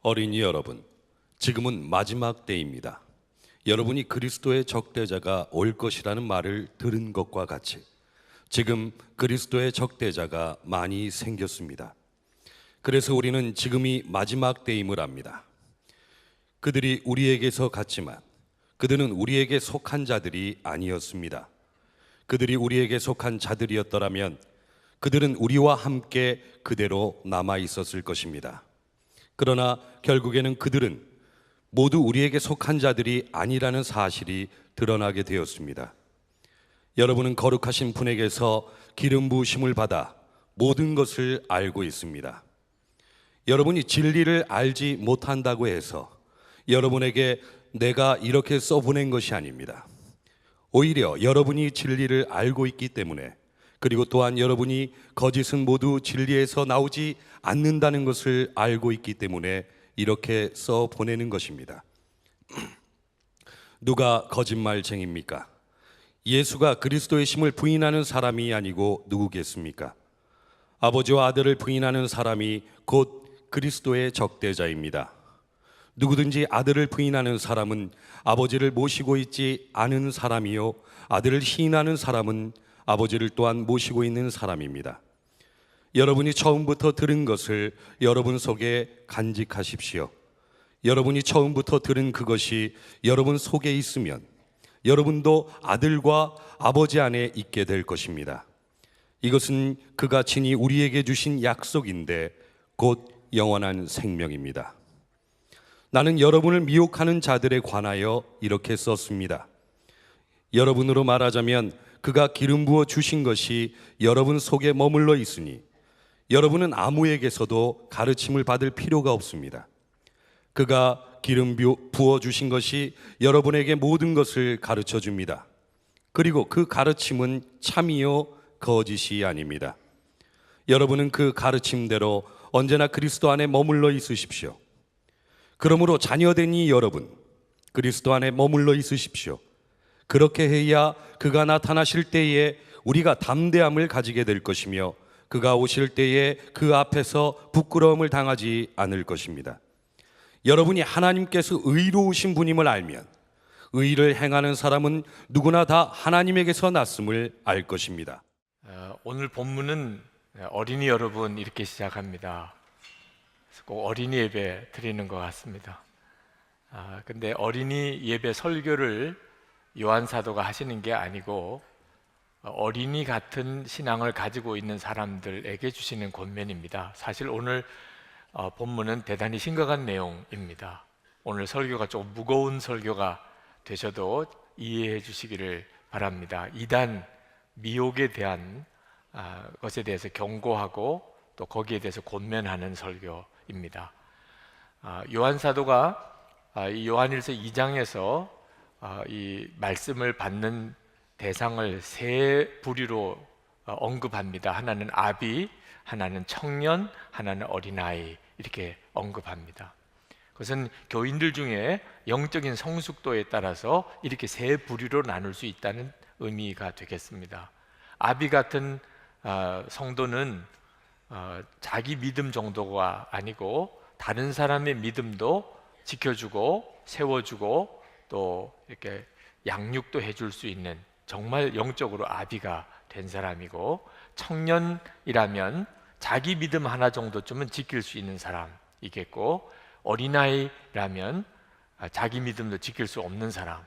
어린이 여러분, 지금은 마지막 때입니다. 여러분이 그리스도의 적대자가 올 것이라는 말을 들은 것과 같이 지금 그리스도의 적대자가 많이 생겼습니다. 그래서 우리는 지금이 마지막 때임을 압니다. 그들이 우리에게서 갔지만 그들은 우리에게 속한 자들이 아니었습니다. 그들이 우리에게 속한 자들이었더라면 그들은 우리와 함께 그대로 남아 있었을 것입니다. 그러나 결국에는 그들은 모두 우리에게 속한 자들이 아니라는 사실이 드러나게 되었습니다. 여러분은 거룩하신 분에게서 기름 부으심을 받아 모든 것을 알고 있습니다. 여러분이 진리를 알지 못한다고 해서 여러분에게 내가 이렇게 써보낸 것이 아닙니다. 오히려 여러분이 진리를 알고 있기 때문에, 그리고 또한 여러분이 거짓은 모두 진리에서 나오지 않는다는 것을 알고 있기 때문에 이렇게 써 보내는 것입니다. 누가 거짓말쟁입니까? 예수가 그리스도의 심을 부인하는 사람이 아니고 누구겠습니까? 아버지와 아들을 부인하는 사람이 곧 그리스도의 적대자입니다. 누구든지 아들을 부인하는 사람은 아버지를 모시고 있지 않은 사람이요, 아들을 시인하는 사람은 아버지를 또한 모시고 있는 사람입니다. 여러분이 처음부터 들은 것을 여러분 속에 간직하십시오. 여러분이 처음부터 들은 그것이 여러분 속에 있으면 여러분도 아들과 아버지 안에 있게 될 것입니다. 이것은 그가 친히 우리에게 주신 약속인데 곧 영원한 생명입니다. 나는 여러분을 미혹하는 자들에 관하여 이렇게 썼습니다. 여러분으로 말하자면 그가 기름 부어 주신 것이 여러분 속에 머물러 있으니 여러분은 아무에게서도 가르침을 받을 필요가 없습니다. 그가 기름 부어 주신 것이 여러분에게 모든 것을 가르쳐 줍니다. 그리고 그 가르침은 참이요 거짓이 아닙니다. 여러분은 그 가르침대로 언제나 그리스도 안에 머물러 있으십시오. 그러므로 자녀되니 여러분, 그리스도 안에 머물러 있으십시오. 그렇게 해야 그가 나타나실 때에 우리가 담대함을 가지게 될 것이며 그가 오실 때에 그 앞에서 부끄러움을 당하지 않을 것입니다. 여러분이 하나님께서 의로우신 분임을 알면 의를 행하는 사람은 누구나 다 하나님에게서 났음을 알 것입니다. 오늘 본문은 어린이 여러분 이렇게 시작합니다. 꼭 어린이 예배 드리는 것 같습니다. 근데 어린이 예배 설교를 요한 사도가 하시는 게 아니고 어린이 같은 신앙을 가지고 있는 사람들에게 주시는 권면입니다. 사실 오늘 본문은 대단히 심각한 내용입니다. 오늘 설교가 좀 무거운 설교가 되셔도 이해해 주시기를 바랍니다. 이단 미혹에 대한 것에 대해서 경고하고 또 거기에 대해서 권면하는 설교입니다. 요한 사도가 이 요한일서 2장에서 이 말씀을 받는 대상을 세 부류로 언급합니다. 하나는 아비, 하나는 청년, 하나는 어린아이, 이렇게 언급합니다. 그것은 교인들 중에 영적인 성숙도에 따라서 이렇게 세 부류로 나눌 수 있다는 의미가 되겠습니다. 아비 같은 성도는 자기 믿음 정도가 아니고 다른 사람의 믿음도 지켜주고 세워주고 또 이렇게 양육도 해줄 수 있는 정말 영적으로 아비가 된 사람이고, 청년이라면 자기 믿음 하나 정도쯤은 지킬 수 있는 사람이겠고, 어린아이라면 자기 믿음도 지킬 수 없는 사람,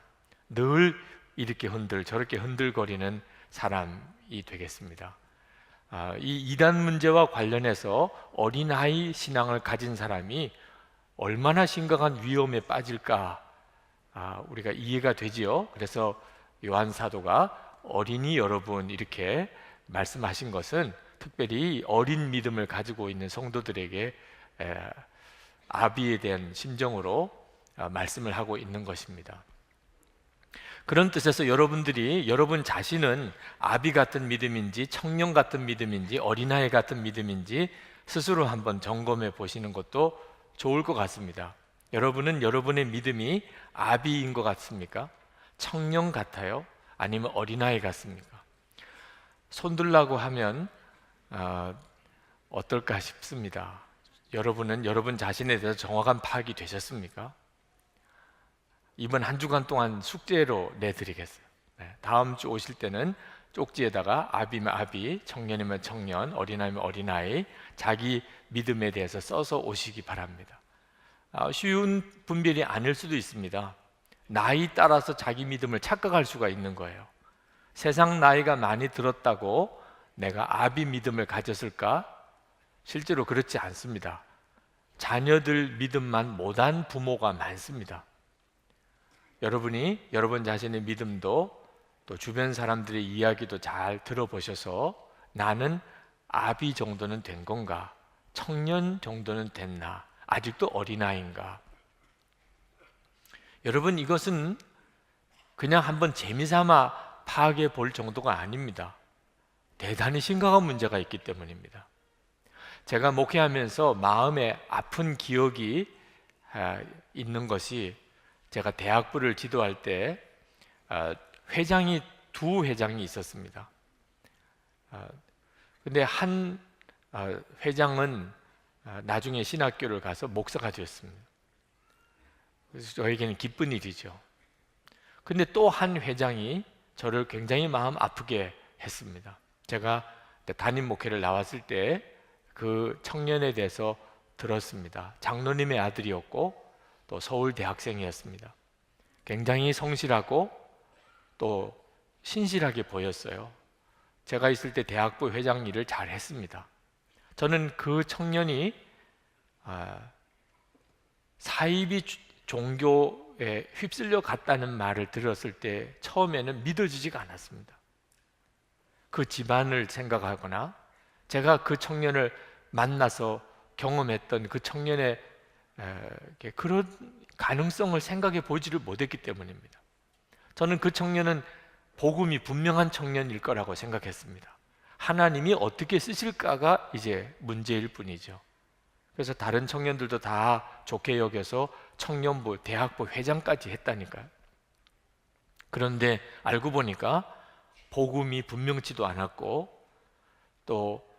늘 이렇게 저렇게 흔들거리는 사람이 되겠습니다. 이 이단 문제와 관련해서 어린아이 신앙을 가진 사람이 얼마나 심각한 위험에 빠질까 우리가 이해가 되지요. 그래서 요한 사도가 어린이 여러분 이렇게 말씀하신 것은 특별히 어린 믿음을 가지고 있는 성도들에게 아비에 대한 심정으로 말씀을 하고 있는 것입니다. 그런 뜻에서 여러분들이 여러분 자신은 아비 같은 믿음인지 청년 같은 믿음인지 어린아이 같은 믿음인지 스스로 한번 점검해 보시는 것도 좋을 것 같습니다. 여러분은 여러분의 믿음이 아비인 것 같습니까? 청년 같아요? 아니면 어린아이 같습니까? 손들라고 하면 어떨까 싶습니다. 여러분은 여러분 자신에 대해서 정확한 파악이 되셨습니까? 이번 한 주간 동안 숙제로 내드리겠어요. 다음 주 오실 때는 쪽지에다가 아비면 아비, 청년이면 청년, 어린아이면 어린아이, 자기 믿음에 대해서 써서 오시기 바랍니다. 쉬운 분별이 아닐 수도 있습니다. 나이 따라서 자기 믿음을 착각할 수가 있는 거예요. 세상 나이가 많이 들었다고 내가 아비 믿음을 가졌을까? 실제로 그렇지 않습니다. 자녀들 믿음만 못한 부모가 많습니다. 여러분이 여러분 자신의 믿음도 또 주변 사람들의 이야기도 잘 들어보셔서 나는 아비 정도는 된 건가? 청년 정도는 됐나? 아직도 어린아이인가? 여러분, 이것은 그냥 한번 재미삼아 파악해 볼 정도가 아닙니다. 대단히 심각한 문제가 있기 때문입니다. 제가 목회하면서 마음에 아픈 기억이 있는 것이, 제가 대학부를 지도할 때 회장이 두 회장이 있었습니다. 근데 한 회장은 나중에 신학교를 가서 목사가 되었습니다. 그래서 저에게는 기쁜 일이죠. 근데 또 한 회장이 저를 굉장히 마음 아프게 했습니다. 제가 담임 목회를 나왔을 때 그 청년에 대해서 들었습니다. 장로님의 아들이었고 또 서울 대학생이었습니다. 굉장히 성실하고 또 신실하게 보였어요. 제가 있을 때 대학부 회장 일을 잘 했습니다. 저는 그 청년이 사이비 종교에 휩쓸려 갔다는 말을 들었을 때 처음에는 믿어지지가 않았습니다. 그 집안을 생각하거나 제가 그 청년을 만나서 경험했던 그 청년의 그런 가능성을 생각해 보지를 못했기 때문입니다. 저는 그 청년은 복음이 분명한 청년일 거라고 생각했습니다. 하나님이 어떻게 쓰실까가 이제 문제일 뿐이죠. 그래서 다른 청년들도 다 좋게 여겨서 청년부, 대학부 회장까지 했다니까요. 그런데 알고 보니까 복음이 분명치도 않았고 또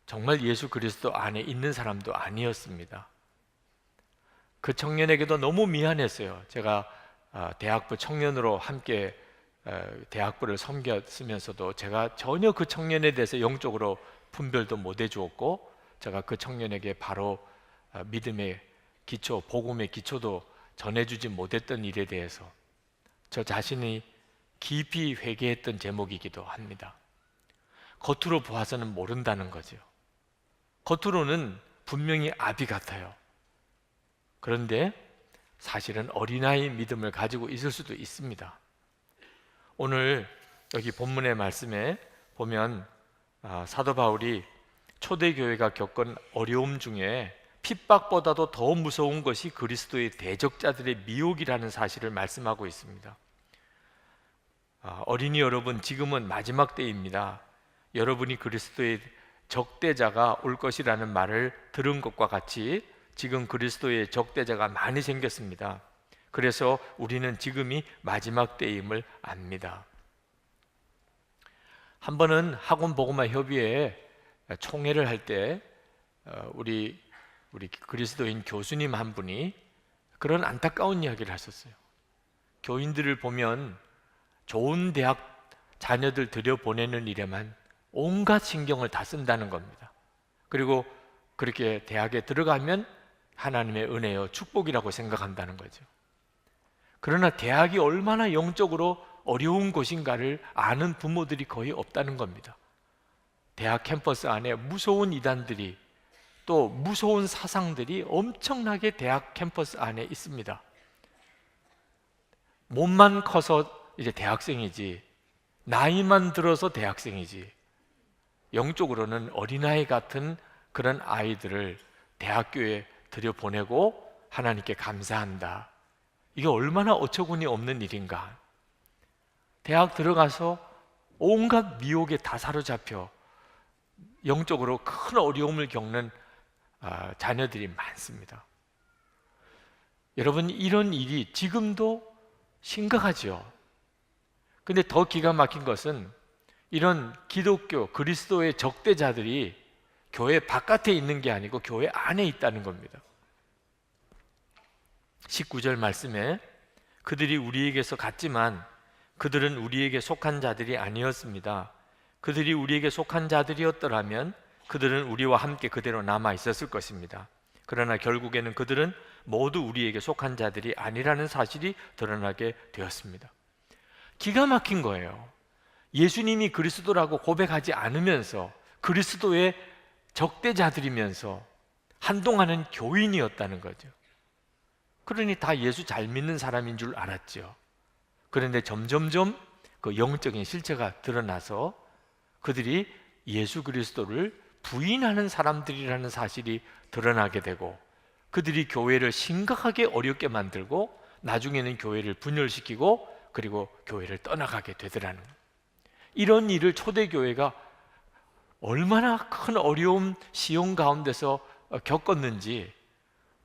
정말 예수 그리스도 안에 있는 사람도 아니었습니다. 그 청년에게도 너무 미안했어요. 제가 대학부 청년으로 함께 대학부를 섬겼으면서도 제가 전혀 그 청년에 대해서 영적으로 분별도 못 해주었고, 제가 그 청년에게 바로 믿음의 기초, 복음의 기초도 전해주지 못했던 일에 대해서 저 자신이 깊이 회개했던 제목이기도 합니다. 겉으로 보아서는 모른다는 거죠. 겉으로는 분명히 아비 같아요. 그런데 사실은 어린아이 믿음을 가지고 있을 수도 있습니다. 오늘 여기 본문의 말씀에 보면 사도 바울이 초대교회가 겪은 어려움 중에 핍박보다도 더 무서운 것이 그리스도의 대적자들의 미혹이라는 사실을 말씀하고 있습니다. 어린이 여러분, 지금은 마지막 때입니다. 여러분이 그리스도의 적대자가 올 것이라는 말을 들은 것과 같이 지금 그리스도의 적대자가 많이 생겼습니다. 그래서 우리는 지금이 마지막 때임을 압니다. 한 번은 학원 복음화 협의회 총회를 할 때 우리 그리스도인 교수님 한 분이 그런 안타까운 이야기를 하셨어요. 교인들을 보면 좋은 대학 자녀들 들여보내는 일에만 온갖 신경을 다 쓴다는 겁니다. 그리고 그렇게 대학에 들어가면 하나님의 은혜요 축복이라고 생각한다는 거죠. 그러나 대학이 얼마나 영적으로 어려운 곳인가를 아는 부모들이 거의 없다는 겁니다. 대학 캠퍼스 안에 무서운 이단들이, 또 무서운 사상들이 엄청나게 대학 캠퍼스 안에 있습니다. 몸만 커서 이제 대학생이지, 나이만 들어서 대학생이지, 영적으로는 어린아이 같은 그런 아이들을 대학교에 들여보내고 하나님께 감사한다. 이게 얼마나 어처구니 없는 일인가. 대학 들어가서 온갖 미혹에 다 사로잡혀 영적으로 큰 어려움을 겪는 자녀들이 많습니다. 여러분, 이런 일이 지금도 심각하죠. 근데 더 기가 막힌 것은 이런 기독교, 그리스도의 적대자들이 교회 바깥에 있는 게 아니고 교회 안에 있다는 겁니다. 19절 말씀에 그들이 우리에게서 갔지만 그들은 우리에게 속한 자들이 아니었습니다. 그들이 우리에게 속한 자들이었더라면 그들은 우리와 함께 그대로 남아 있었을 것입니다. 그러나 결국에는 그들은 모두 우리에게 속한 자들이 아니라는 사실이 드러나게 되었습니다. 기가 막힌 거예요. 예수님이 그리스도라고 고백하지 않으면서 그리스도의 적대자들이면서 한동안은 교인이었다는 거죠. 그러니 다 예수 잘 믿는 사람인 줄 알았죠. 그런데 점점점 그 영적인 실체가 드러나서 그들이 예수 그리스도를 부인하는 사람들이라는 사실이 드러나게 되고 그들이 교회를 심각하게 어렵게 만들고 나중에는 교회를 분열시키고 그리고 교회를 떠나가게 되더라는 거예요. 이런 일을 초대교회가 얼마나 큰 어려움, 시험 가운데서 겪었는지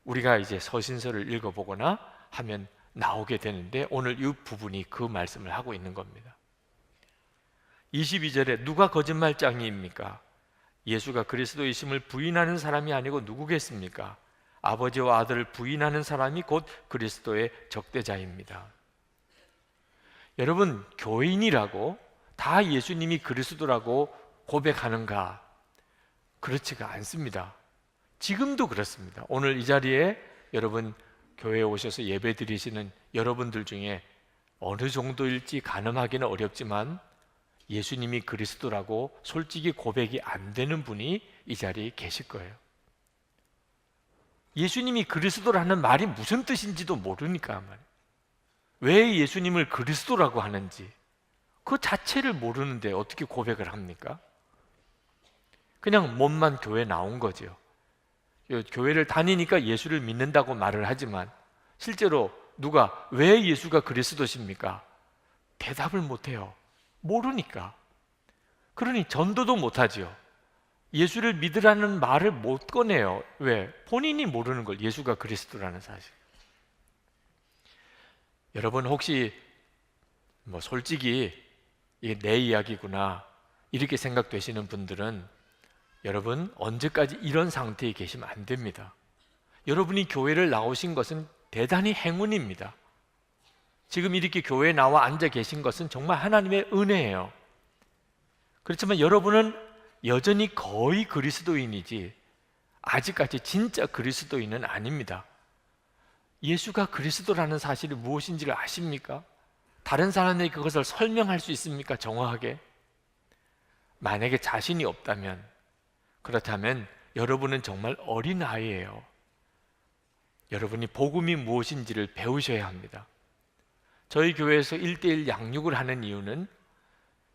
우리가 이제 서신서를 읽어보거나 하면 나오게 되는데 오늘 이 부분이 그 말씀을 하고 있는 겁니다. 22절에 누가 거짓말장이입니까? 예수가 그리스도이심을 부인하는 사람이 아니고 누구겠습니까? 아버지와 아들을 부인하는 사람이 곧 그리스도의 적대자입니다. 여러분, 교인이라고 다 예수님이 그리스도라고 고백하는가? 그렇지가 않습니다. 지금도 그렇습니다. 오늘 이 자리에 여러분 교회에 오셔서 예배 드리시는 여러분들 중에 어느 정도일지 가늠하기는 어렵지만 예수님이 그리스도라고 솔직히 고백이 안 되는 분이 이 자리에 계실 거예요. 예수님이 그리스도라는 말이 무슨 뜻인지도 모르니까 말이에요. 왜 예수님을 그리스도라고 하는지 그 자체를 모르는데 어떻게 고백을 합니까? 그냥 몸만 교회 나온 거죠. 교회를 다니니까 예수를 믿는다고 말을 하지만 실제로 누가 왜 예수가 그리스도십니까? 대답을 못해요. 모르니까. 그러니 전도도 못하죠. 예수를 믿으라는 말을 못 꺼내요. 왜? 본인이 모르는 걸, 예수가 그리스도라는 사실. 여러분 혹시 솔직히 이게 내 이야기구나 이렇게 생각되시는 분들은 여러분 언제까지 이런 상태에 계시면 안 됩니다. 여러분이 교회를 나오신 것은 대단히 행운입니다. 지금 이렇게 교회에 나와 앉아 계신 것은 정말 하나님의 은혜예요. 그렇지만 여러분은 여전히 거의 그리스도인이지 아직까지 진짜 그리스도인은 아닙니다. 예수가 그리스도라는 사실이 무엇인지를 아십니까? 다른 사람에게 그것을 설명할 수 있습니까? 정확하게? 만약에 자신이 없다면, 그렇다면 여러분은 정말 어린아이예요. 여러분이 복음이 무엇인지를 배우셔야 합니다. 저희 교회에서 1:1 양육을 하는 이유는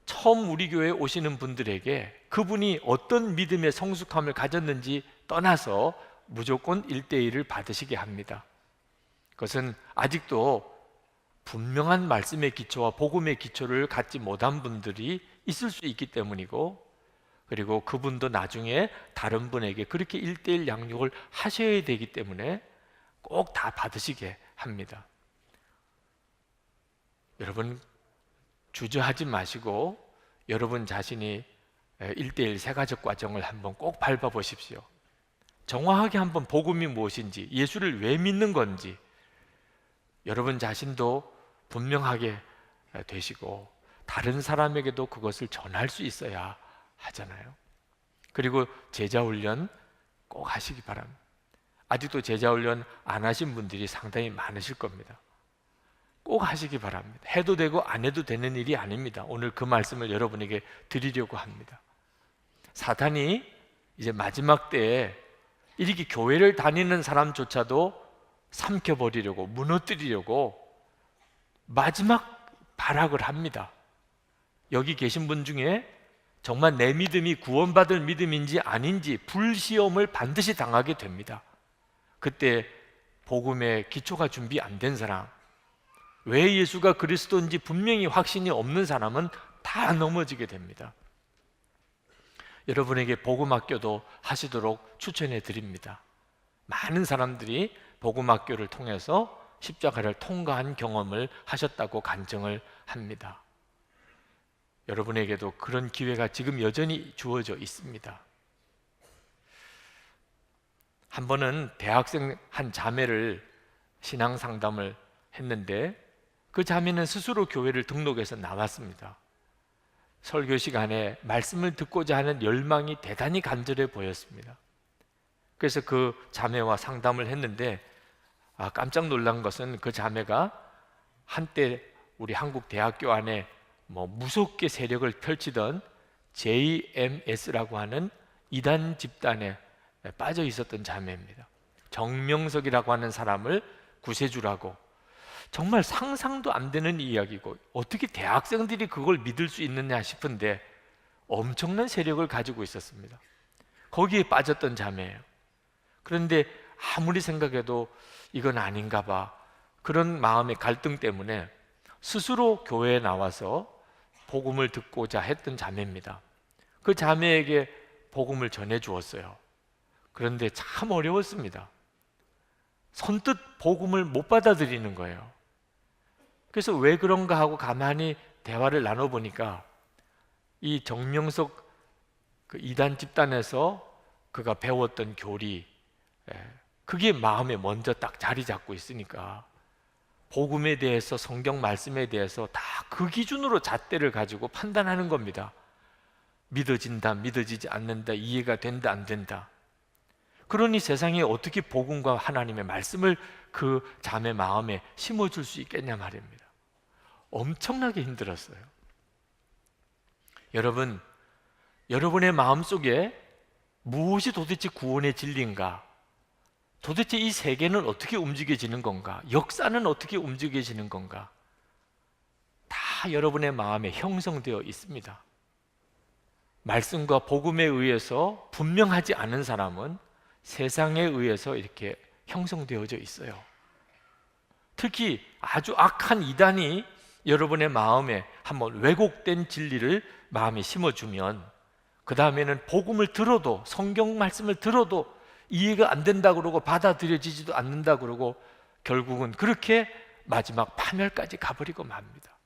처음 우리 교회에 오시는 분들에게 그분이 어떤 믿음의 성숙함을 가졌는지 떠나서 무조건 1:1을 받으시게 합니다. 그것은 아직도 분명한 말씀의 기초와 복음의 기초를 갖지 못한 분들이 있을 수 있기 때문이고, 그리고 그분도 나중에 다른 분에게 그렇게 1:1 양육을 하셔야 되기 때문에 꼭 다 받으시게 합니다. 여러분 주저하지 마시고 여러분 자신이 1:1 세가족 과정을 한번 꼭 밟아보십시오. 정확하게 한번 복음이 무엇인지, 예수를 왜 믿는 건지 여러분 자신도 분명하게 되시고 다른 사람에게도 그것을 전할 수 있어야 하잖아요. 그리고 제자훈련 꼭 하시기 바랍니다. 아직도 제자훈련 안 하신 분들이 상당히 많으실 겁니다. 꼭 하시기 바랍니다. 해도 되고 안 해도 되는 일이 아닙니다. 오늘 그 말씀을 여러분에게 드리려고 합니다. 사탄이 이제 마지막 때에 이렇게 교회를 다니는 사람조차도 삼켜버리려고, 무너뜨리려고 마지막 발악을 합니다. 여기 계신 분 중에 정말 내 믿음이 구원받을 믿음인지 아닌지 불시험을 반드시 당하게 됩니다. 그때 복음의 기초가 준비 안 된 사람, 왜 예수가 그리스도인지 분명히 확신이 없는 사람은 다 넘어지게 됩니다. 여러분에게 복음학교도 하시도록 추천해 드립니다. 많은 사람들이 복음학교를 통해서 십자가를 통과한 경험을 하셨다고 간증을 합니다. 여러분에게도 그런 기회가 지금 여전히 주어져 있습니다. 한 번은 대학생 한 자매를 신앙 상담을 했는데 그 자매는 스스로 교회를 등록해서 나왔습니다. 설교 시간에 말씀을 듣고자 하는 열망이 대단히 간절해 보였습니다. 그래서 그 자매와 상담을 했는데 깜짝 놀란 것은 그 자매가 한때 우리 한국 대학교 안에 무섭게 세력을 펼치던 JMS라고 하는 이단 집단에 빠져 있었던 자매입니다. 정명석이라고 하는 사람을 구세주라고, 정말 상상도 안 되는 이야기고 어떻게 대학생들이 그걸 믿을 수 있느냐 싶은데 엄청난 세력을 가지고 있었습니다. 거기에 빠졌던 자매예요. 그런데 아무리 생각해도 이건 아닌가 봐, 그런 마음의 갈등 때문에 스스로 교회에 나와서 복음을 듣고자 했던 자매입니다. 그 자매에게 복음을 전해 주었어요. 그런데 참 어려웠습니다. 선뜻 복음을 못 받아들이는 거예요. 그래서 왜 그런가 하고 가만히 대화를 나눠보니까 이 정명석 그 이단 집단에서 그가 배웠던 교리, 그게 마음에 먼저 딱 자리 잡고 있으니까 복음에 대해서, 성경 말씀에 대해서 다 그 기준으로 잣대를 가지고 판단하는 겁니다. 믿어진다, 믿어지지 않는다, 이해가 된다, 안 된다. 그러니 세상에 어떻게 복음과 하나님의 말씀을 그 자매 마음에 심어줄 수 있겠냐 말입니다. 엄청나게 힘들었어요. 여러분, 여러분의 마음속에 무엇이 도대체 구원의 진리인가? 도대체 이 세계는 어떻게 움직여지는 건가? 역사는 어떻게 움직여지는 건가? 다 여러분의 마음에 형성되어 있습니다. 말씀과 복음에 의해서 분명하지 않은 사람은 세상에 의해서 이렇게 형성되어져 있어요. 특히 아주 악한 이단이 여러분의 마음에 한번 왜곡된 진리를 마음에 심어주면 그 다음에는 복음을 들어도, 성경 말씀을 들어도 이해가 안 된다 그러고 받아들여지지도 않는다 그러고 결국은 그렇게 마지막 파멸까지 가버리고 맙니다.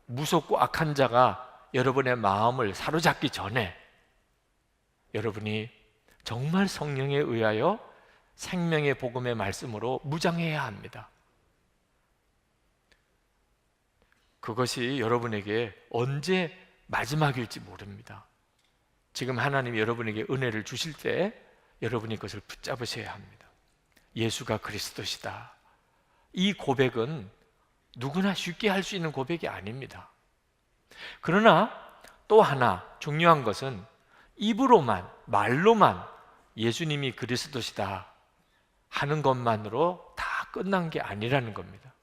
무섭고 악한 자가 여러분의 마음을 사로잡기 전에 여러분이 정말 성령에 의하여 생명의 복음의 말씀으로 무장해야 합니다. 그것이 여러분에게 언제 마지막일지 모릅니다. 지금 하나님이 여러분에게 은혜를 주실 때 여러분이 그것을 붙잡으셔야 합니다. 예수가 그리스도시다. 이 고백은 누구나 쉽게 할 수 있는 고백이 아닙니다. 그러나 또 하나 중요한 것은 입으로만, 말로만 예수님이 그리스도시다 하는 것만으로 다 끝난 게 아니라는 겁니다.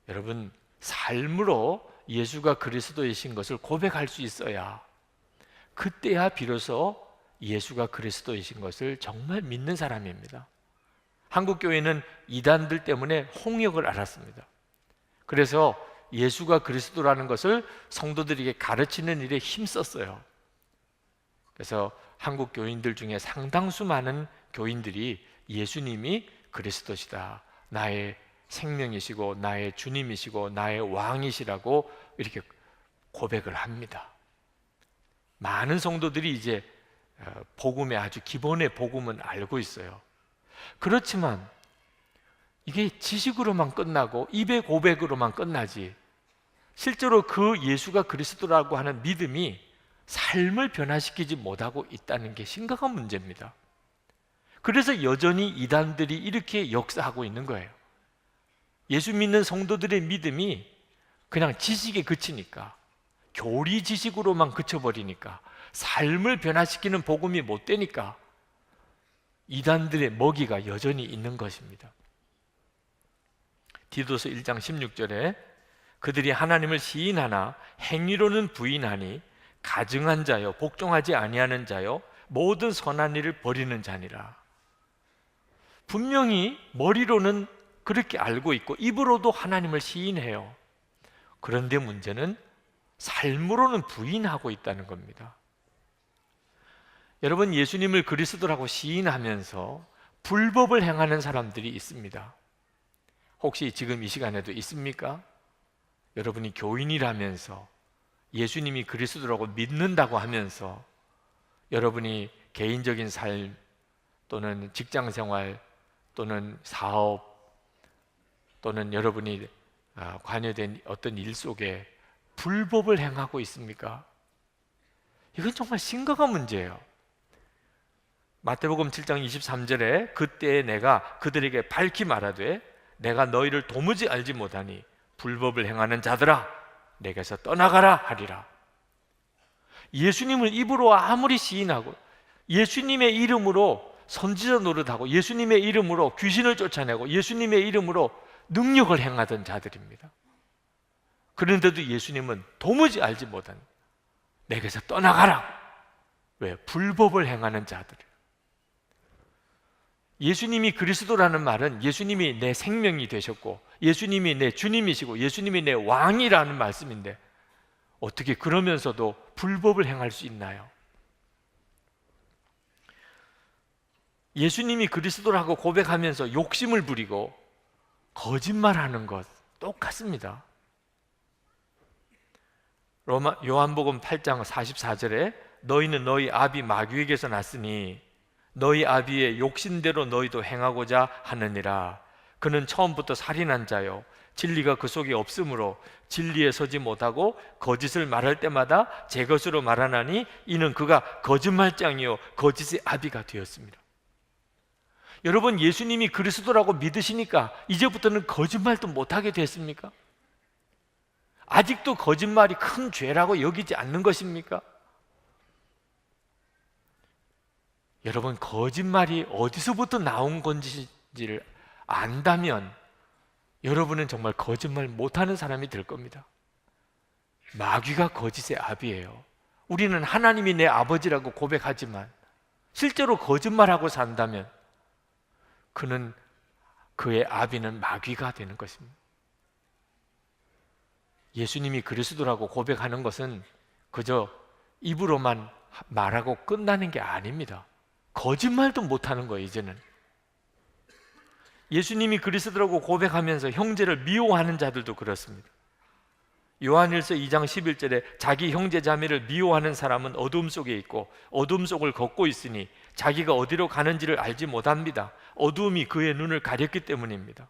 여러분, 삶으로 예수가 그리스도이신 것을 고백할 수 있어야 그때야 비로소 예수가 그리스도이신 것을 정말 믿는 사람입니다. 한국 교회는 이단들 때문에 홍역을 알았습니다. 그래서 예수가 그리스도라는 것을 성도들에게 가르치는 일에 힘썼어요. 그래서 한국 교인들 중에 상당수 많은 교인들이 예수님이 그리스도시다, 나의 생명이시고 나의 주님이시고 나의 왕이시라고 이렇게 고백을 합니다. 많은 성도들이 이제 복음의 아주 기본의 복음은 알고 있어요. 그렇지만 이게 지식으로만 끝나고 입의 고백으로만 끝나지 실제로 그 예수가 그리스도라고 하는 믿음이 삶을 변화시키지 못하고 있다는 게 심각한 문제입니다. 그래서 여전히 이단들이 이렇게 역사하고 있는 거예요. 예수 믿는 성도들의 믿음이 그냥 지식에 그치니까, 교리 지식으로만 그쳐버리니까, 삶을 변화시키는 복음이 못 되니까 이단들의 먹이가 여전히 있는 것입니다. 디도서 1장 16절에 그들이 하나님을 시인하나 행위로는 부인하니 가증한 자요 복종하지 아니하는 자요 모든 선한 일을 버리는 자니라. 분명히 머리로는 그렇게 알고 있고 입으로도 하나님을 시인해요. 그런데 문제는 삶으로는 부인하고 있다는 겁니다. 여러분, 예수님을 그리스도라고 시인하면서 불법을 행하는 사람들이 있습니다. 혹시 지금 이 시간에도 있습니까? 여러분이 교인이라면서 예수님이 그리스도라고 믿는다고 하면서 여러분이 개인적인 삶 또는 직장 생활 또는 사업 또는 여러분이 관여된 어떤 일 속에 불법을 행하고 있습니까? 이건 정말 심각한 문제예요. 마태복음 7장 23절에 그때 내가 그들에게 밝히 말하되 내가 너희를 도무지 알지 못하니 불법을 행하는 자들아 내게서 떠나가라 하리라. 예수님을 입으로 아무리 시인하고 예수님의 이름으로 선지자 노릇하고 예수님의 이름으로 귀신을 쫓아내고 예수님의 이름으로 능력을 행하던 자들입니다. 그런데도 예수님은 도무지 알지 못한 내게서 떠나가라. 왜? 불법을 행하는 자들. 예수님이 그리스도라는 말은 예수님이 내 생명이 되셨고 예수님이 내 주님이시고 예수님이 내 왕이라는 말씀인데 어떻게 그러면서도 불법을 행할 수 있나요? 예수님이 그리스도라고 고백하면서 욕심을 부리고 거짓말하는 것 똑같습니다. 요한복음 8장 44절에 너희는 너희 아비 마귀에게서 났으니 너희 아비의 욕심대로 너희도 행하고자 하느니라. 그는 처음부터 살인한 자요 진리가 그 속에 없으므로 진리에 서지 못하고 거짓을 말할 때마다 제 것으로 말하나니 이는 그가 거짓말장이요 거짓의 아비가 되었습니다. 여러분, 예수님이 그리스도라고 믿으시니까 이제부터는 거짓말도 못하게 됐습니까? 아직도 거짓말이 큰 죄라고 여기지 않는 것입니까? 여러분, 거짓말이 어디서부터 나온 건지를 안다면 여러분은 정말 거짓말 못하는 사람이 될 겁니다. 마귀가 거짓의 아비예요. 우리는 하나님이 내 아버지라고 고백하지만 실제로 거짓말하고 산다면 그의 아비는 마귀가 되는 것입니다. 예수님이 그리스도라고 고백하는 것은 그저 입으로만 말하고 끝나는 게 아닙니다. 거짓말도 못하는 거예요. 이제는 예수님이 그리스도라고 고백하면서 형제를 미워하는 자들도 그렇습니다. 요한일서 2장 11절에 자기 형제 자매를 미워하는 사람은 어둠 속에 있고 어둠 속을 걷고 있으니 자기가 어디로 가는지를 알지 못합니다. 어둠이 그의 눈을 가렸기 때문입니다.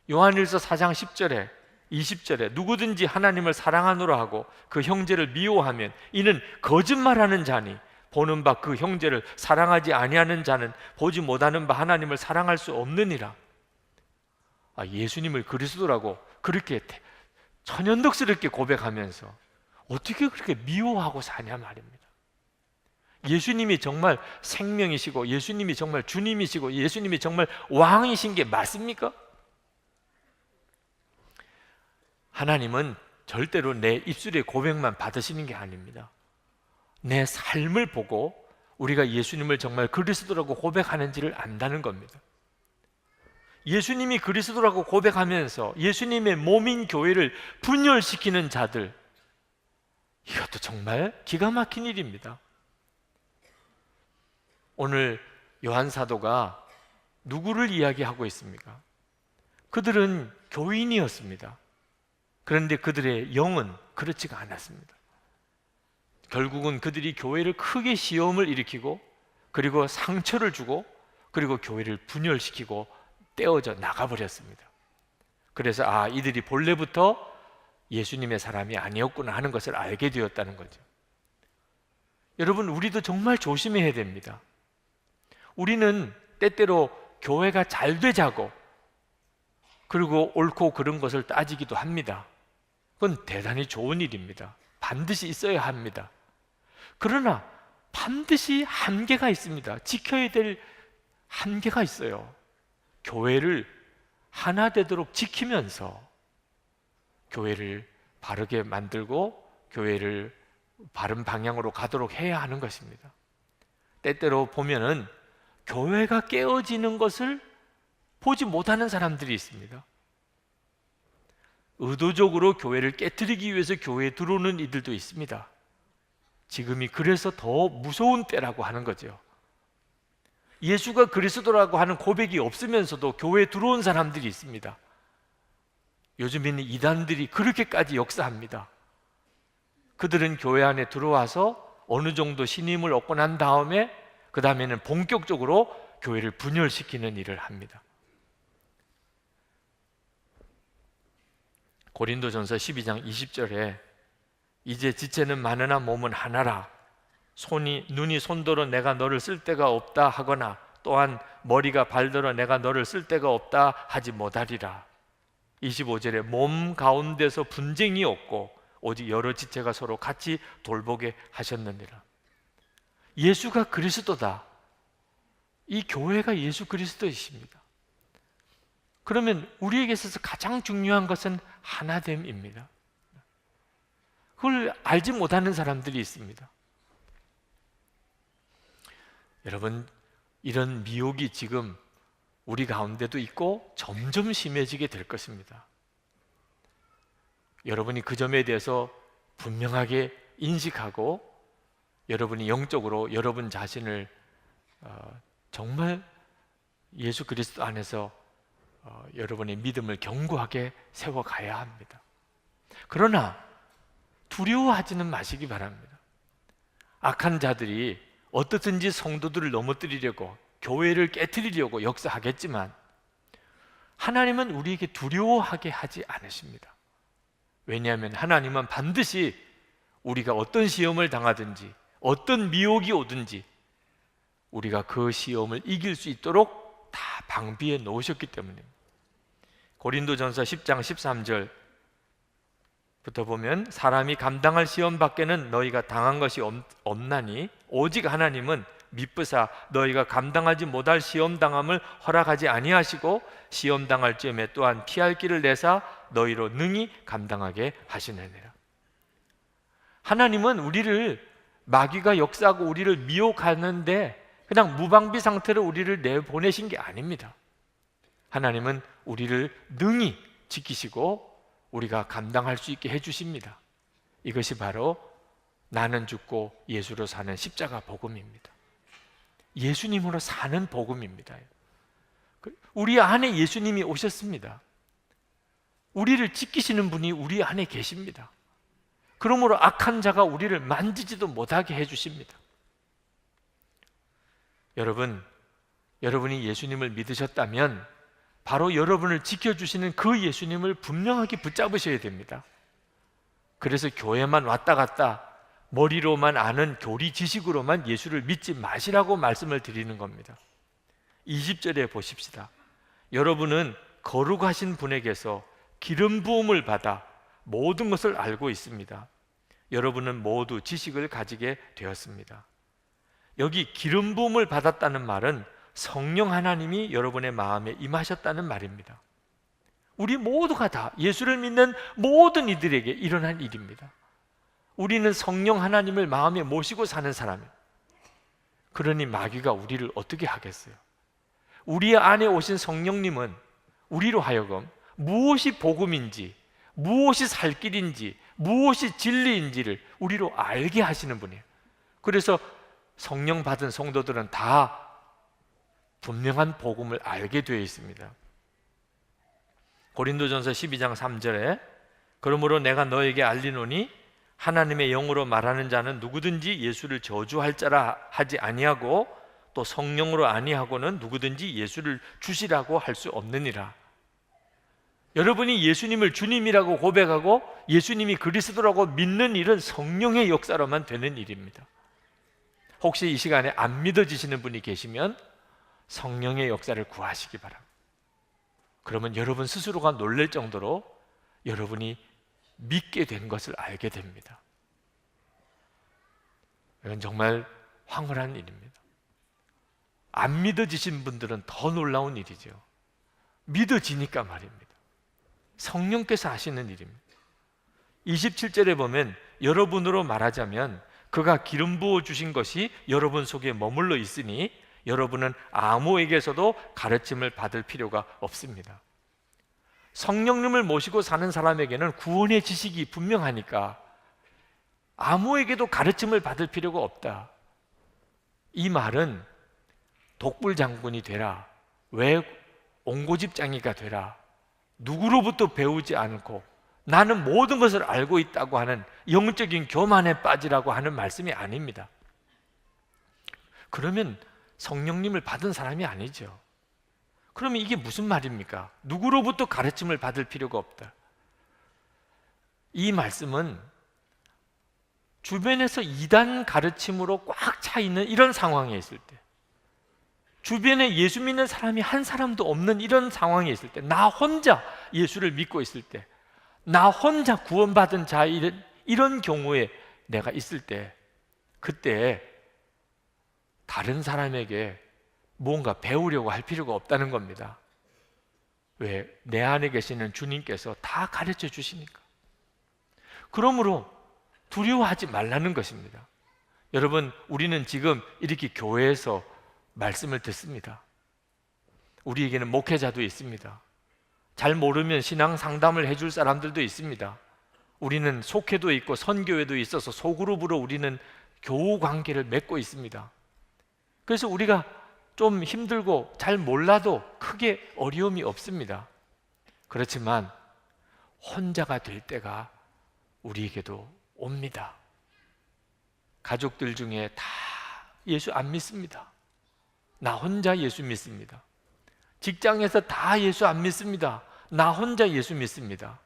요한일서 4장 10절에 20절에 누구든지 하나님을 사랑하노라 하고 그 형제를 미워하면 이는 거짓말하는 자니 보는 바 그 형제를 사랑하지 아니하는 자는 보지 못하는 바 하나님을 사랑할 수 없느니라. 예수님을 그리스도라고 그렇게 천연덕스럽게 고백하면서 어떻게 그렇게 미워하고 사냐 말입니다. 예수님이 정말 생명이시고 예수님이 정말 주님이시고 예수님이 정말 왕이신 게 맞습니까? 하나님은 절대로 내 입술의 고백만 받으시는 게 아닙니다. 내 삶을 보고 우리가 예수님을 정말 그리스도라고 고백하는지를 안다는 겁니다. 예수님이 그리스도라고 고백하면서 예수님의 몸인 교회를 분열시키는 자들, 이것도 정말 기가 막힌 일입니다. 오늘 요한 사도가 누구를 이야기하고 있습니까? 그들은 교인이었습니다. 그런데 그들의 영은 그렇지가 않았습니다. 결국은 그들이 교회를 크게 시험을 일으키고 그리고 상처를 주고 그리고 교회를 분열시키고 떼어져 나가버렸습니다. 그래서 이들이 본래부터 예수님의 사람이 아니었구나 하는 것을 알게 되었다는 거죠. 여러분, 우리도 정말 조심해야 됩니다. 우리는 때때로 교회가 잘 되자고 그리고 옳고 그른 것을 따지기도 합니다. 그건 대단히 좋은 일입니다. 반드시 있어야 합니다. 그러나 반드시 한계가 있습니다. 지켜야 될 한계가 있어요. 교회를 하나 되도록 지키면서 교회를 바르게 만들고 교회를 바른 방향으로 가도록 해야 하는 것입니다. 때때로 보면은 교회가 깨어지는 것을 보지 못하는 사람들이 있습니다. 의도적으로 교회를 깨트리기 위해서 교회에 들어오는 이들도 있습니다. 지금이 그래서 더 무서운 때라고 하는 거죠. 예수가 그리스도라고 하는 고백이 없으면서도 교회에 들어온 사람들이 있습니다. 요즘에는 이단들이 그렇게까지 역사합니다. 그들은 교회 안에 들어와서 어느 정도 신임을 얻고 난 다음에 그 다음에는 본격적으로 교회를 분열시키는 일을 합니다. 고린도전서 12장 20절에 이제 지체는 많으나 몸은 하나라. 눈이 손더러 내가 너를 쓸 데가 없다 하거나 또한 머리가 발더러 내가 너를 쓸 데가 없다 하지 못하리라. 25절에 몸 가운데서 분쟁이 없고 오직 여러 지체가 서로 같이 돌보게 하셨느니라. 예수가 그리스도다. 이 교회가 예수 그리스도이십니다. 그러면 우리에게 있어서 가장 중요한 것은 하나됨입니다. 그걸 알지 못하는 사람들이 있습니다. 여러분, 이런 미혹이 지금 우리 가운데도 있고 점점 심해지게 될 것입니다. 여러분이 그 점에 대해서 분명하게 인식하고 여러분이 영적으로 여러분 자신을 정말 예수 그리스도 안에서 여러분의 믿음을 견고하게 세워가야 합니다. 그러나 두려워하지는 마시기 바랍니다. 악한 자들이 어떻든지 성도들을 넘어뜨리려고 교회를 깨트리려고 역사하겠지만 하나님은 우리에게 두려워하게 하지 않으십니다. 왜냐하면 하나님은 반드시 우리가 어떤 시험을 당하든지 어떤 미혹이 오든지 우리가 그 시험을 이길 수 있도록 다 방비해 놓으셨기 때문입니다. 고린도전서 10장 13절부터 보면 사람이 감당할 시험 밖에는 너희가 당한 것이 없나니 오직 하나님은 미쁘사 너희가 감당하지 못할 시험 당함을 허락하지 아니하시고 시험 당할 즈음에 또한 피할 길을 내사 너희로 능히 감당하게 하시느니라. 하나님은 우리를 마귀가 역사하고 우리를 미혹하는데 그냥 무방비 상태로 우리를 내보내신 게 아닙니다. 하나님은 우리를 능히 지키시고 우리가 감당할 수 있게 해주십니다. 이것이 바로 나는 죽고 예수로 사는 십자가 복음입니다. 예수님으로 사는 복음입니다. 우리 안에 예수님이 오셨습니다. 우리를 지키시는 분이 우리 안에 계십니다. 그러므로 악한 자가 우리를 만지지도 못하게 해주십니다. 여러분이 예수님을 믿으셨다면 바로 여러분을 지켜주시는 그 예수님을 분명하게 붙잡으셔야 됩니다. 그래서 교회만 왔다 갔다 머리로만 아는 교리 지식으로만 예수를 믿지 마시라고 말씀을 드리는 겁니다. 20절에 보십시다. 여러분은 거룩하신 분에게서 기름 부음을 받아 모든 것을 알고 있습니다. 여러분은 모두 지식을 가지게 되었습니다. 여기 기름 부음을 받았다는 말은 성령 하나님이 여러분의 마음에 임하셨다는 말입니다. 우리 모두가 다 예수를 믿는 모든 이들에게 일어난 일입니다. 우리는 성령 하나님을 마음에 모시고 사는 사람이에요. 그러니 마귀가 우리를 어떻게 하겠어요? 우리 안에 오신 성령님은 우리로 하여금 무엇이 복음인지, 무엇이 살 길인지, 무엇이 진리인지를 우리로 알게 하시는 분이에요. 그래서 성령 받은 성도들은 다 분명한 복음을 알게 되어 있습니다. 고린도전서 12장 3절에 그러므로 내가 너에게 알리노니 하나님의 영으로 말하는 자는 누구든지 예수를 저주할 자라 하지 아니하고 또 성령으로 아니하고는 누구든지 예수를 주시라고 할 수 없느니라. 여러분이 예수님을 주님이라고 고백하고 예수님이 그리스도라고 믿는 일은 성령의 역사로만 되는 일입니다. 혹시 이 시간에 안 믿어지시는 분이 계시면 성령의 역사를 구하시기 바랍니다. 그러면 여러분 스스로가 놀랄 정도로 여러분이 믿게 된 것을 알게 됩니다. 이건 정말 황홀한 일입니다. 안 믿어지신 분들은 더 놀라운 일이죠. 믿어지니까 말입니다. 성령께서 하시는 일입니다. 27절에 보면 여러분으로 말하자면 그가 기름 부어 주신 것이 여러분 속에 머물러 있으니 여러분은 아무에게서도 가르침을 받을 필요가 없습니다. 성령님을 모시고 사는 사람에게는 구원의 지식이 분명하니까 아무에게도 가르침을 받을 필요가 없다. 이 말은 독불장군이 되라, 왜 옹고집장이가 되라, 누구로부터 배우지 않고 나는 모든 것을 알고 있다고 하는 영적인 교만에 빠지라고 하는 말씀이 아닙니다. 그러면 성령님을 받은 사람이 아니죠. 그러면 이게 무슨 말입니까? 누구로부터 가르침을 받을 필요가 없다. 이 말씀은 주변에서 이단 가르침으로 꽉 차 있는 이런 상황에 있을 때, 주변에 예수 믿는 사람이 한 사람도 없는 이런 상황에 있을 때, 나 혼자 예수를 믿고 있을 때, 나 혼자 구원받은 자, 이런 경우에 내가 있을 때, 그때 다른 사람에게 뭔가 배우려고 할 필요가 없다는 겁니다. 왜? 내 안에 계시는 주님께서 다 가르쳐 주시니까. 그러므로 두려워하지 말라는 것입니다. 여러분, 우리는 지금 이렇게 교회에서 말씀을 듣습니다. 우리에게는 목회자도 있습니다. 잘 모르면 신앙 상담을 해줄 사람들도 있습니다. 우리는 속회도 있고 선교회도 있어서 소그룹으로 우리는 교우 관계를 맺고 있습니다. 그래서 우리가 좀 힘들고 잘 몰라도 크게 어려움이 없습니다. 그렇지만 혼자가 될 때가 우리에게도 옵니다. 가족들 중에 다 예수 안 믿습니다. 나 혼자 예수 믿습니다. 직장에서 다 예수 안 믿습니다. 나 혼자 예수 믿습니다.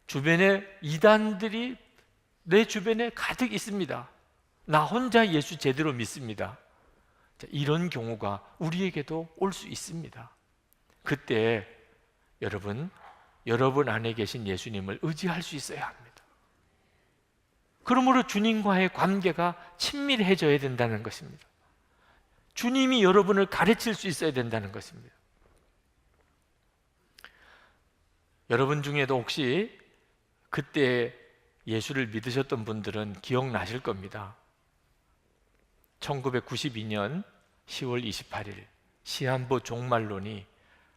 주변에 이단들이 내 주변에 가득 있습니다. 나 혼자 예수 제대로 믿습니다. 이런 경우가 우리에게도 올 수 있습니다. 그때 여러분 안에 계신 예수님을 의지할 수 있어야 합니다. 그러므로 주님과의 관계가 친밀해져야 된다는 것입니다. 주님이 여러분을 가르칠 수 있어야 된다는 것입니다. 여러분 중에도 혹시 그때 예수를 믿으셨던 분들은 기억나실 겁니다. 1992년 10월 28일 시한부 종말론이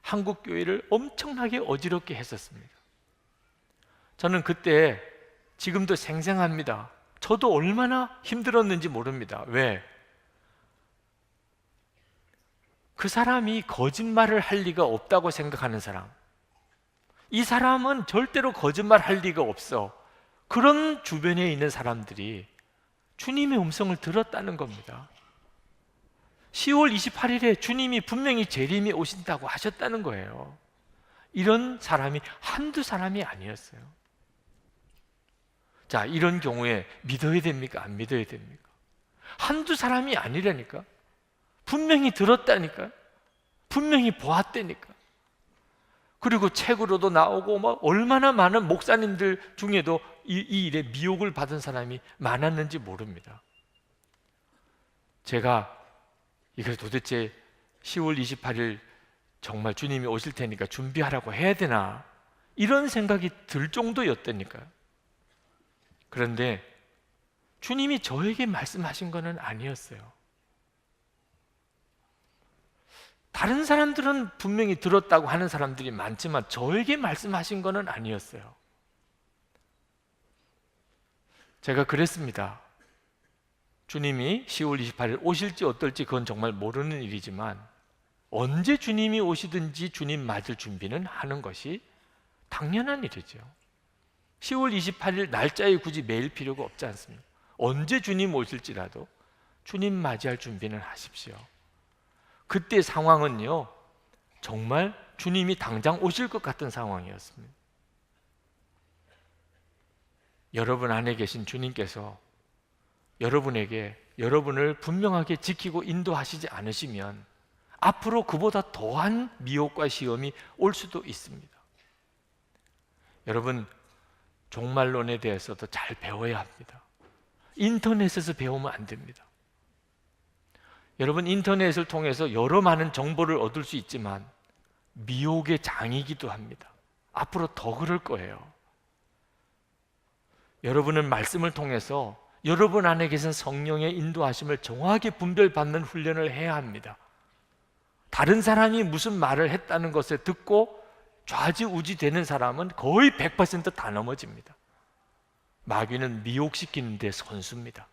한국 교회를 엄청나게 어지럽게 했었습니다. 저는 그때 지금도 생생합니다. 저도 얼마나 힘들었는지 모릅니다. 왜? 그 사람이 거짓말을 할 리가 없다고 생각하는 사람, 이 사람은 절대로 거짓말 할 리가 없어, 그런 주변에 있는 사람들이 주님의 음성을 들었다는 겁니다. 10월 28일에 주님이 분명히 재림이 오신다고 하셨다는 거예요. 이런 사람이 한두 사람이 아니었어요. 자, 이런 경우에 믿어야 됩니까? 안 믿어야 됩니까? 한두 사람이 아니라니까. 분명히 들었다니까. 분명히 보았다니까. 그리고 책으로도 나오고 막 얼마나 많은 목사님들 중에도 이 일에 미혹을 받은 사람이 많았는지 모릅니다. 제가 이걸 도대체 10월 28일 정말 주님이 오실 테니까 준비하라고 해야 되나, 이런 생각이 들 정도였다니까요. 그런데 주님이 저에게 말씀하신 것은 아니었어요. 다른 사람들은 분명히 들었다고 하는 사람들이 많지만 저에게 말씀하신 것은 아니었어요. 제가 그랬습니다. 주님이 10월 28일 오실지 어떨지 그건 정말 모르는 일이지만 언제 주님이 오시든지 주님 맞을 준비는 하는 것이 당연한 일이죠. 10월 28일 날짜에 굳이 매일 필요가 없지 않습니까? 언제 주님 오실지라도 주님 맞이할 준비는 하십시오. 그때 상황은요, 정말 주님이 당장 오실 것 같은 상황이었습니다. 여러분 안에 계신 주님께서 여러분에게 여러분을 분명하게 지키고 인도하시지 않으시면 앞으로 그보다 더한 미혹과 시험이 올 수도 있습니다. 여러분, 종말론에 대해서도 잘 배워야 합니다. 인터넷에서 배우면 안 됩니다. 여러분, 인터넷을 통해서 여러 많은 정보를 얻을 수 있지만 미혹의 장이기도 합니다. 앞으로 더 그럴 거예요. 여러분은 말씀을 통해서 여러분 안에 계신 성령의 인도하심을 정확하게 분별받는 훈련을 해야 합니다. 다른 사람이 무슨 말을 했다는 것을 듣고 좌지우지 되는 사람은 거의 100% 다 넘어집니다. 마귀는 미혹시키는 데 선수입니다.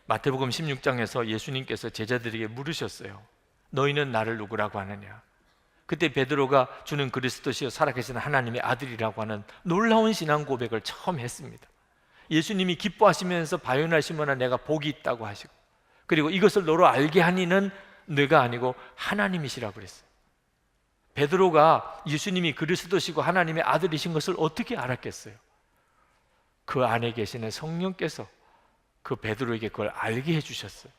마태복음 16장에서 예수님께서 제자들에게 물으셨어요. 너희는 나를 누구라고 하느냐? 그때 베드로가 주는 그리스도시요 살아계신 하나님의 아들이라고 하는 놀라운 신앙 고백을 처음 했습니다. 예수님이 기뻐하시면서 바요나 시몬아 내가 복이 있다고 하시고, 그리고 이것을 너로 알게 하니는 너가 아니고 하나님이시라고 그랬어요. 베드로가 예수님이 그리스도시고 하나님의 아들이신 것을 어떻게 알았겠어요? 그 안에 계시는 성령께서 그 베드로에게 그걸 알게 해주셨어요.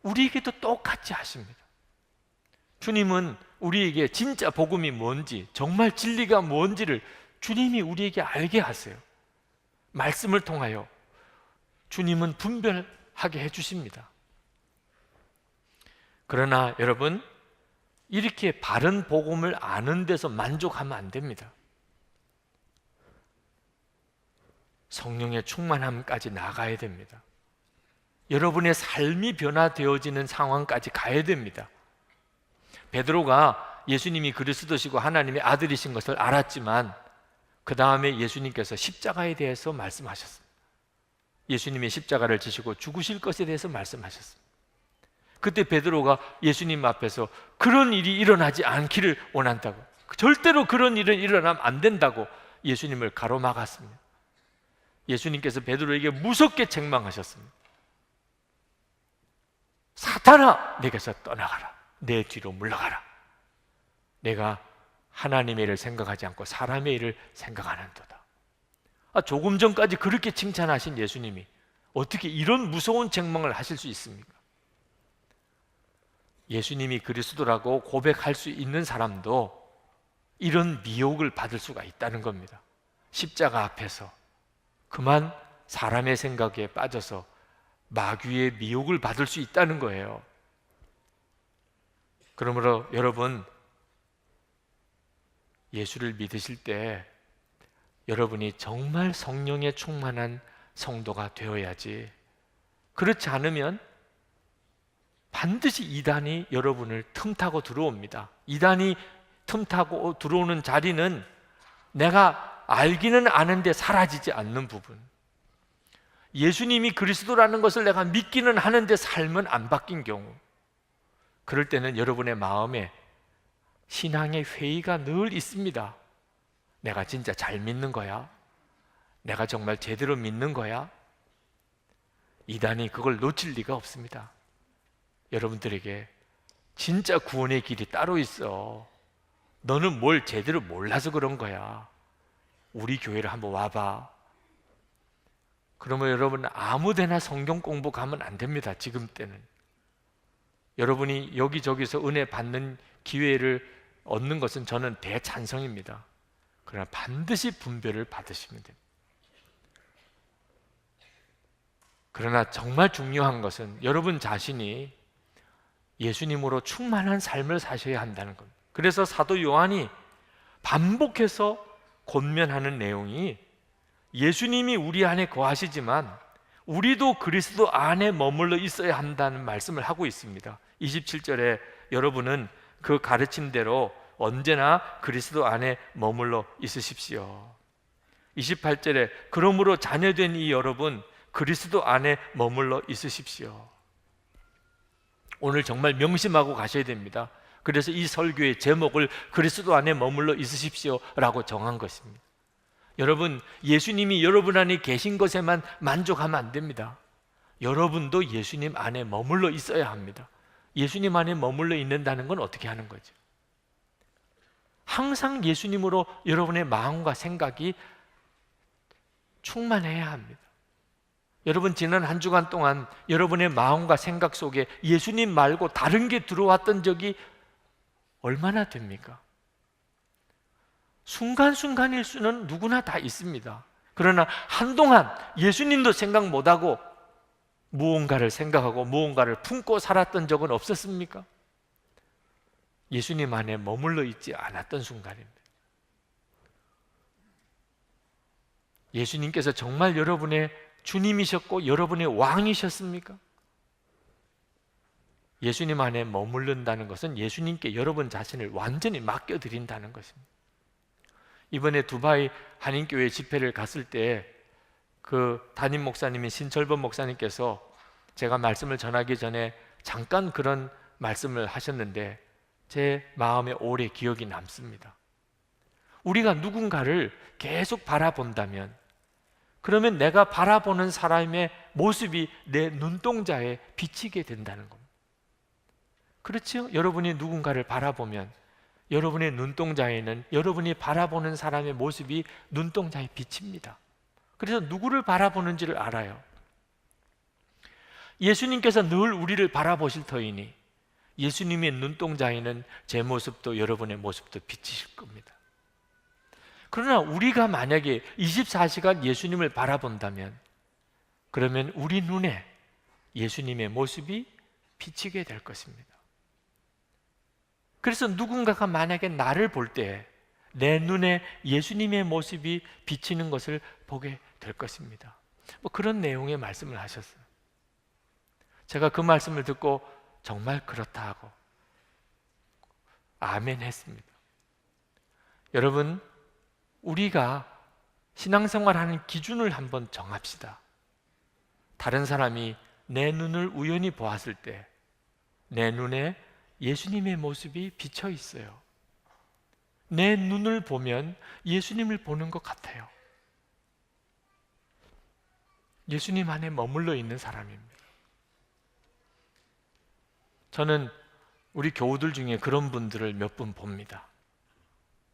우리에게도 똑같이 하십니다. 주님은 우리에게 진짜 복음이 뭔지, 정말 진리가 뭔지를 주님이 우리에게 알게 하세요. 말씀을 통하여 주님은 분별하게 해주십니다. 그러나 여러분, 이렇게 바른 복음을 아는 데서 만족하면 안 됩니다. 성령의 충만함까지 나가야 됩니다. 여러분의 삶이 변화되어지는 상황까지 가야 됩니다. 베드로가 예수님이 그리스도시고 하나님의 아들이신 것을 알았지만 그 다음에 예수님께서 십자가에 대해서 말씀하셨습니다. 예수님이 십자가를 지시고 죽으실 것에 대해서 말씀하셨습니다. 그때 베드로가 예수님 앞에서 그런 일이 일어나지 않기를 원한다고, 절대로 그런 일은 일어나면 안 된다고 예수님을 가로막았습니다. 예수님께서 베드로에게 무섭게 책망하셨습니다. 사탄아, 내게서 떠나가라. 내 뒤로 물러가라. 내가 하나님의 일을 생각하지 않고 사람의 일을 생각하는도다. 조금 전까지 그렇게 칭찬하신 예수님이 어떻게 이런 무서운 책망을 하실 수 있습니까? 예수님이 그리스도라고 고백할 수 있는 사람도 이런 미혹을 받을 수가 있다는 겁니다. 십자가 앞에서 그만 사람의 생각에 빠져서 마귀의 미혹을 받을 수 있다는 거예요. 그러므로 여러분, 예수를 믿으실 때 여러분이 정말 성령에 충만한 성도가 되어야지, 그렇지 않으면 반드시 이단이 여러분을 틈타고 들어옵니다. 이단이 틈타고 들어오는 자리는 내가 알기는 아는데 사라지지 않는 부분, 예수님이 그리스도라는 것을 내가 믿기는 하는데 삶은 안 바뀐 경우, 그럴 때는 여러분의 마음에 신앙의 회의가 늘 있습니다. 내가 진짜 잘 믿는 거야? 내가 정말 제대로 믿는 거야? 이단이 그걸 놓칠 리가 없습니다. 여러분들에게 진짜 구원의 길이 따로 있어. 너는 뭘 제대로 몰라서 그런 거야. 우리 교회를 한번 와봐. 그러면 여러분 아무데나 성경 공부 가면 안 됩니다. 지금 때는 여러분이 여기저기서 은혜 받는 기회를 얻는 것은 저는 대찬성입니다. 그러나 반드시 분별을 받으시면 됩니다. 그러나 정말 중요한 것은 여러분 자신이 예수님으로 충만한 삶을 사셔야 한다는 겁니다. 그래서 사도 요한이 반복해서 권면하는 내용이 예수님이 우리 안에 거하시지만 우리도 그리스도 안에 머물러 있어야 한다는 말씀을 하고 있습니다. 27절에 여러분은 그 가르침대로 언제나 그리스도 안에 머물러 있으십시오. 28절에 그러므로 자녀된 이 여러분 그리스도 안에 머물러 있으십시오. 오늘 정말 명심하고 가셔야 됩니다. 그래서 이 설교의 제목을 그리스도 안에 머물러 있으십시오 라고 정한 것입니다. 여러분, 예수님이 여러분 안에 계신 것에만 만족하면 안 됩니다. 여러분도 예수님 안에 머물러 있어야 합니다. 예수님 안에 머물러 있는다는 건 어떻게 하는 거죠? 항상 예수님으로 여러분의 마음과 생각이 충만해야 합니다. 여러분, 지난 한 주간 동안 여러분의 마음과 생각 속에 예수님 말고 다른 게 들어왔던 적이 얼마나 됩니까? 순간순간일 수는 누구나 다 있습니다. 그러나 한동안 예수님도 생각 못하고 무언가를 생각하고 무언가를 품고 살았던 적은 없었습니까? 예수님 안에 머물러 있지 않았던 순간입니다. 예수님께서 정말 여러분의 주님이셨고 여러분의 왕이셨습니까? 예수님 안에 머무른다는 것은 예수님께 여러분 자신을 완전히 맡겨드린다는 것입니다. 이번에 두바이 한인교회 집회를 갔을 때 그 담임 목사님인 신철범 목사님께서 제가 말씀을 전하기 전에 잠깐 그런 말씀을 하셨는데 제 마음에 오래 기억이 남습니다. 우리가 누군가를 계속 바라본다면, 그러면 내가 바라보는 사람의 모습이 내 눈동자에 비치게 된다는 겁니다. 그렇죠? 여러분이 누군가를 바라보면 여러분의 눈동자에는 여러분이 바라보는 사람의 모습이 눈동자에 비칩니다. 그래서 누구를 바라보는지를 알아요. 예수님께서 늘 우리를 바라보실 터이니 예수님의 눈동자에는 제 모습도 여러분의 모습도 비치실 겁니다. 그러나 우리가 만약에 24시간 예수님을 바라본다면, 그러면 우리 눈에 예수님의 모습이 비치게 될 것입니다. 그래서 누군가가 만약에 나를 볼 때 내 눈에 예수님의 모습이 비치는 것을 보게 될 것입니다. 뭐 그런 내용의 말씀을 하셨어요. 제가 그 말씀을 듣고 정말 그렇다 하고 아멘 했습니다. 여러분, 우리가 신앙생활하는 기준을 한번 정합시다. 다른 사람이 내 눈을 우연히 보았을 때 내 눈에 예수님의 모습이 비쳐 있어요. 내 눈을 보면 예수님을 보는 것 같아요. 예수님 안에 머물러 있는 사람입니다. 저는 우리 교우들 중에 그런 분들을 몇 분 봅니다.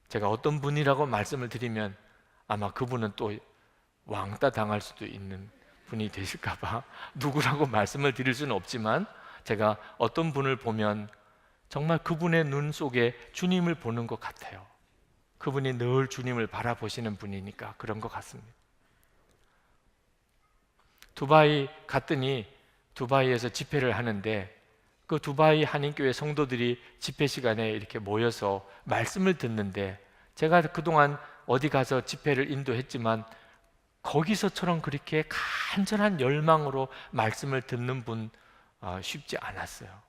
제가 어떤 분이라고 말씀을 드리면 아마 그분은 또 왕따 당할 수도 있는 분이 되실까 봐 누구라고 말씀을 드릴 수는 없지만, 제가 어떤 분을 보면 정말 그분의 눈 속에 주님을 보는 것 같아요. 그분이 늘 주님을 바라보시는 분이니까 그런 것 같습니다. 두바이 갔더니 두바이에서 집회를 하는데, 그 두바이 한인교회 성도들이 집회 시간에 이렇게 모여서 말씀을 듣는데, 제가 그동안 어디 가서 집회를 인도했지만 거기서처럼 그렇게 간절한 열망으로 말씀을 듣는 분 쉽지 않았어요.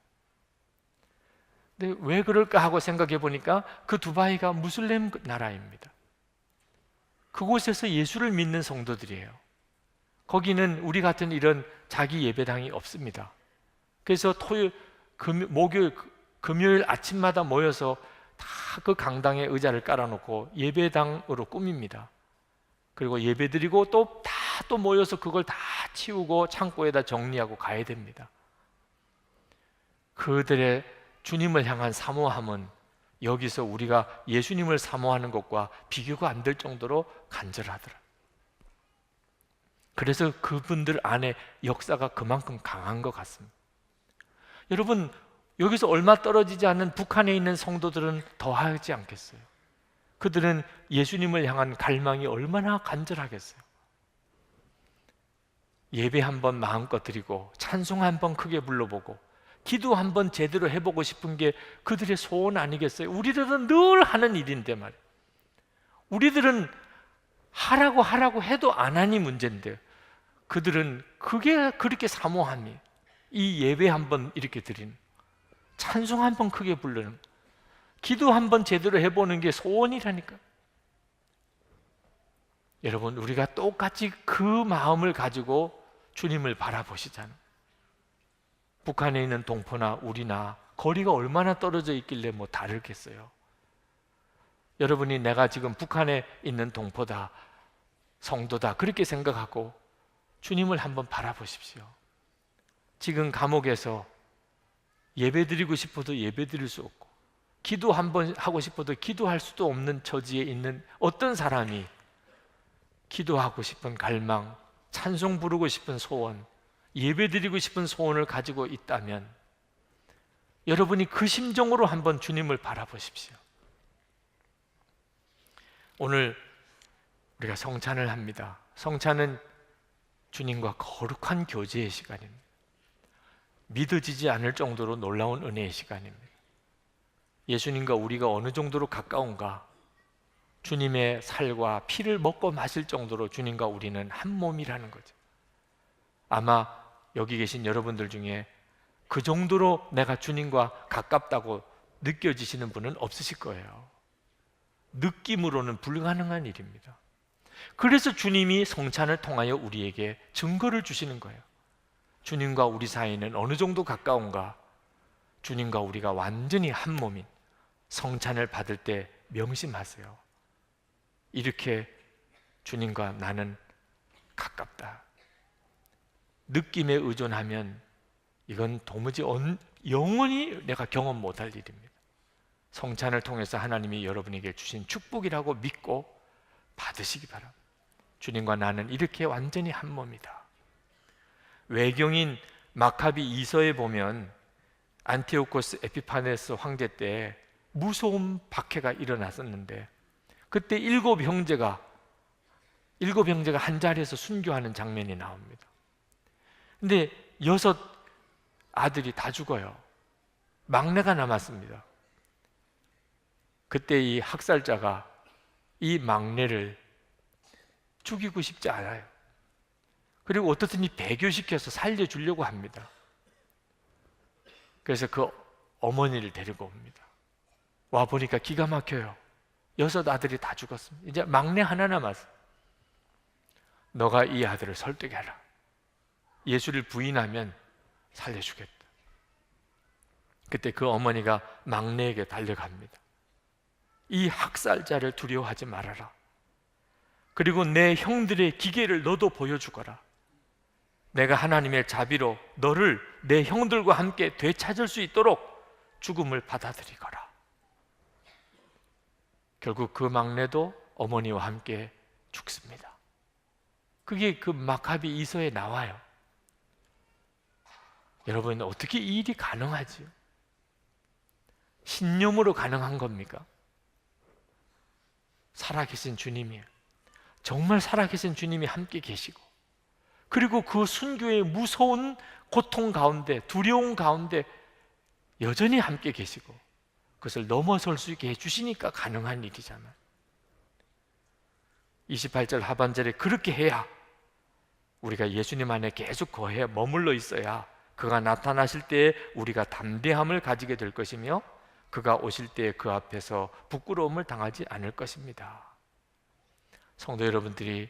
근데 왜 그럴까 하고 생각해 보니까 그 두바이가 무슬림 나라입니다. 그곳에서 예수를 믿는 성도들이에요. 거기는 우리 같은 이런 자기 예배당이 없습니다. 그래서 목요일, 금요일 아침마다 모여서 다 그 강당에 의자를 깔아놓고 예배당으로 꾸밉니다. 그리고 예배드리고 또 모여서 그걸 다 치우고 창고에다 정리하고 가야 됩니다. 그들의 주님을 향한 사모함은 여기서 우리가 예수님을 사모하는 것과 비교가 안 될 정도로 간절하더라. 그래서 그분들 안에 역사가 그만큼 강한 것 같습니다. 여러분, 여기서 얼마 떨어지지 않는 북한에 있는 성도들은 더 하지 않겠어요? 그들은 예수님을 향한 갈망이 얼마나 간절하겠어요? 예배 한번 마음껏 드리고 찬송 한번 크게 불러보고 기도 한번 제대로 해보고 싶은 게 그들의 소원 아니겠어요? 우리들은 늘 하는 일인데 말이에요. 우리들은 하라고 해도 안 하니 문제인데, 그들은 그게 그렇게 사모함이, 이 예배 한번 이렇게 드리는, 찬송 한번 크게 부르는, 기도 한번 제대로 해보는 게 소원이라니까. 여러분, 우리가 똑같이 그 마음을 가지고 주님을 바라보시잖아요. 북한에 있는 동포나 우리나 거리가 얼마나 떨어져 있길래 뭐 다르겠어요. 여러분이 내가 지금 북한에 있는 동포다, 성도다 그렇게 생각하고 주님을 한번 바라보십시오. 지금 감옥에서 예배드리고 싶어도 예배드릴 수 없고, 기도 한번 하고 싶어도 기도할 수도 없는 처지에 있는 어떤 사람이 기도하고 싶은 갈망, 찬송 부르고 싶은 소원, 예배드리고 싶은 소원을 가지고 있다면 여러분이 그 심정으로 한번 주님을 바라보십시오. 오늘 우리가 성찬을 합니다. 성찬은 주님과 거룩한 교제의 시간입니다. 믿어지지 않을 정도로 놀라운 은혜의 시간입니다. 예수님과 우리가 어느 정도로 가까운가, 주님의 살과 피를 먹고 마실 정도로 주님과 우리는 한 몸이라는 거죠. 아마 여기 계신 여러분들 중에 그 정도로 내가 주님과 가깝다고 느껴지시는 분은 없으실 거예요. 느낌으로는 불가능한 일입니다. 그래서 주님이 성찬을 통하여 우리에게 증거를 주시는 거예요. 주님과 우리 사이는 어느 정도 가까운가, 주님과 우리가 완전히 한 몸인, 성찬을 받을 때 명심하세요. 이렇게 주님과 나는 가깝다. 느낌에 의존하면 이건 도무지 영원히 내가 경험 못할 일입니다. 성찬을 통해서 하나님이 여러분에게 주신 축복이라고 믿고 받으시기 바랍니다. 주님과 나는 이렇게 완전히 한 몸이다. 외경인 마카비 이서에 보면 안티오코스 에피파네스 황제 때 무서운 박해가 일어났었는데, 그때 일곱 형제가 한 자리에서 순교하는 장면이 나옵니다. 근데 6 아들이 다 죽어요. 막내가 남았습니다. 그때 이 학살자가 이 막내를 죽이고 싶지 않아요. 그리고 어떻든지 배교시켜서 살려주려고 합니다. 그래서 그 어머니를 데리고 옵니다. 와 보니까 기가 막혀요. 6 아들이 다 죽었습니다. 이제 막내 하나 남았어. 너가 이 아들을 설득해라. 예수를 부인하면 살려주겠다. 그때 그 어머니가 막내에게 달려갑니다. 이 학살자를 두려워하지 말아라. 그리고 내 형들의 기계를 너도 보여주거라. 내가 하나님의 자비로 너를 내 형들과 함께 되찾을 수 있도록 죽음을 받아들이거라. 결국 그 막내도 어머니와 함께 죽습니다. 그게 그 마카비 이서에 나와요. 여러분, 어떻게 이 일이 가능하지요? 신념으로 가능한 겁니까? 살아계신 주님이에요. 정말 살아계신 주님이 함께 계시고, 그리고 그 순교의 무서운 고통 가운데, 두려움 가운데 여전히 함께 계시고 그것을 넘어설 수 있게 해주시니까 가능한 일이잖아요. 28절 하반절에 그렇게 해야 우리가 예수님 안에 계속 거해 머물러 있어야 그가 나타나실 때에 우리가 담대함을 가지게 될 것이며 그가 오실 때에 그 앞에서 부끄러움을 당하지 않을 것입니다. 성도 여러분들이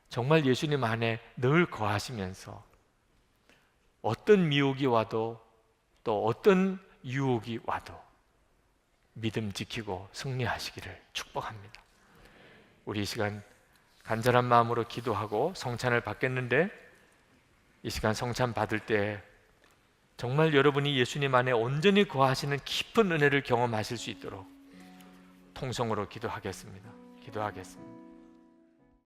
정말 예수님 안에 늘 거하시면서 어떤 미혹이 와도 또 어떤 유혹이 와도 믿음 지키고 승리하시기를 축복합니다. 우리 이 시간 간절한 마음으로 기도하고 성찬을 받겠는데, 이 시간 성찬 받을 때 정말 여러분이 예수님 안에 온전히 거하시는 깊은 은혜를 경험하실 수 있도록 통성으로 기도하겠습니다.